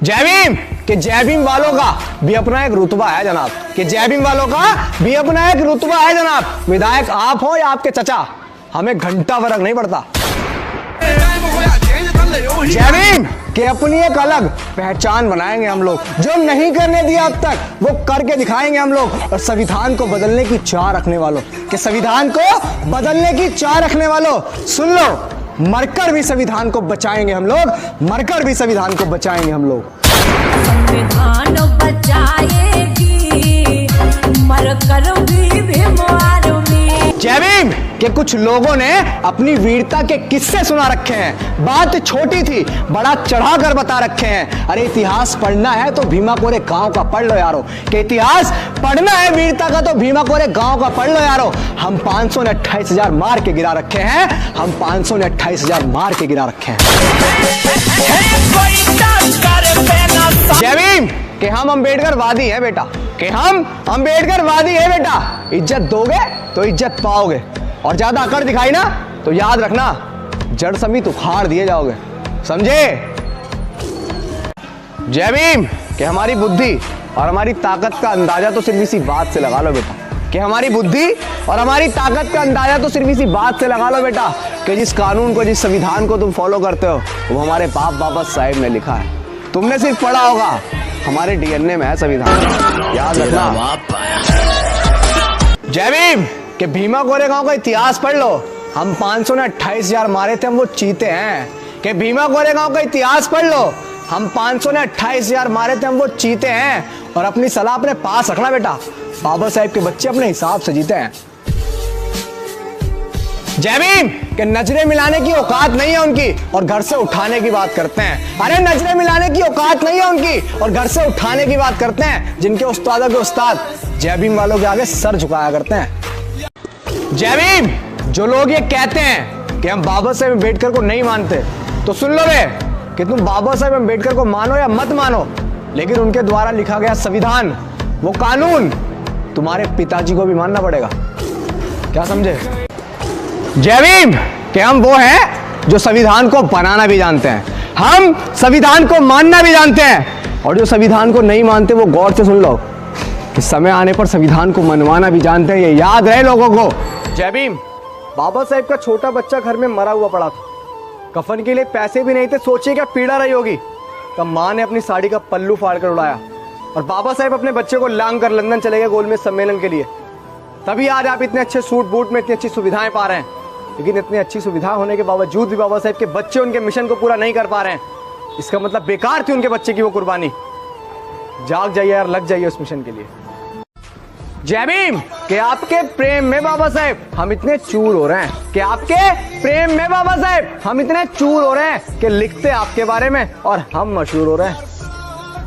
जय भीम कि जय भीम वालों का भी अपना एक रुतबा है जनाब, कि जय भीम वालों का भी अपना एक रुतबा है जनाब। विधायक आप हो या आपके चचा, हमें घंटा फर्क नहीं पड़ता। जय भीम कि अपनी एक अलग पहचान बनाएंगे हम लोग, जो नहीं करने दिया अब तक वो करके दिखाएंगे हम लोग। और संविधान को बदलने की चाह रखने वालों, कि संविधान को बदलने की चाह रखने वालों सुन लो, मरकर भी संविधान को बचाएंगे हम लोग, मरकर भी संविधान को बचाएंगे हम लोग। संविधान बचाएगी, मरकर भी भीमवारुमी। जय भीम कि कुछ लोगों ने अपनी वीरता के किस्से सुना रखे हैं, बात छोटी थी बड़ा चढ़ाकर बता रखे हैं। अरे इतिहास पढ़ना है तो भीमा कोरे गांव का पढ़ लो यारो, कि इतिहास पढ़ना है वीरता का तो भीमा कोरे गांव का पढ़ लो यारो। हम 500 ने 28,000 मार के गिरा रखे हैं, हम 500 ने 28,000 मार के गिरा रखे हैं। जय भीम कि हम अम्बेडकरवादी हैं बेटा, कि हम अम्बेडकरवादी हैं बेटा। इज्जत दोगे तो इज्जत पाओगे, और ज्यादा अकड़ दिखाई ना तो याद रखना जड़ समेत उखाड़ दिए जाओगे, समझे। जय भीम कि हमारी बुद्धि और हमारी ताकत का अंदाजा तो सिर्फ इसी बात से लगा लो बेटा, कि हमारी बुद्धि और हमारी ताकत का अंदाजा तो सिर्फ इसी बात से लगा लो बेटा, कि जिस कानून को, जिस संविधान को तुम फॉलो करते हो वो हमारे बाप बाबा साहब ने लिखा है। तुमने सिर्फ पढ़ा होगा, हमारे डीएनए में है संविधान, याद रखना। जय भीम कि भीमा कोरेगांव का इतिहास पढ़ लो, हम 500 ने 28,000 मारे थे, हम वो चीते हैं। कि भीमा कोरेगांव का इतिहास पढ़ लो, हम 500 ने 28,000 मारे थे, हम वो चीते हैं। और अपनी सलाह अपने पास रखना बेटा, बाबा साहब के बच्चे अपने हिसाब से जीते हैं। जय भीम कि नजरें मिलाने की औकात नहीं है उनकी और घर से उठाने की बात करते हैं। अरे नजरें मिलाने की औकात नहीं है उनकी और घर से उठाने की बात करते हैं, जिनके उस्तादों के उस्ताद जय भीम वालों के आगे सर झुकाया करते हैं। जय भीम जो लोग ये कहते हैं कि हम बाबा साहेब अम्बेडकर को नहीं मानते, तो सुन लो बे कि तुम बाबा साहेब अम्बेडकर को मानो या मत मानो, लेकिन उनके द्वारा लिखा गया संविधान, वो कानून तुम्हारे पिताजी को भी मानना पड़ेगा, क्या समझे। जय भीम कि हम वो हैं जो संविधान को बनाना भी जानते हैं, हम संविधान को मानना भी जानते हैं, और जो संविधान को नहीं मानते वो गौर से सुन लो कि समय आने पर संविधान को मनवाना भी जानते हैं, ये याद रहे लोगों को। जय भीम बाबा साहेब का छोटा बच्चा घर में मरा हुआ पड़ा था, कफन के लिए पैसे भी नहीं थे, सोचिए क्या पीड़ा रही होगी। तब माँ ने अपनी साड़ी का पल्लू फाड़ कर उड़ाया और बाबा साहेब अपने बच्चे को लांग कर लंदन चले गए गोलमेज सम्मेलन के लिए। तभी आज आप इतने अच्छे सूट बूट में इतनी अच्छी सुविधाएं पा रहे हैं, लेकिन इतनी अच्छी सुविधा होने के बावजूद भी बाबा साहेब के बच्चे उनके मिशन को पूरा नहीं कर पा रहे हैं। इसका मतलब बेकार थी उनके बच्चे की वो कुर्बानी। जाग जाइए यार, लग जाइए उस मिशन के लिए। जय भीम कि आपके प्रेम में बाबा साहेब हम इतने चूर हो रहे हैं, कि आपके प्रेम में बाबा साहेब हम इतने चूर हो रहे हैं कि लिखते आपके बारे में और हम मशहूर हो रहे हैं।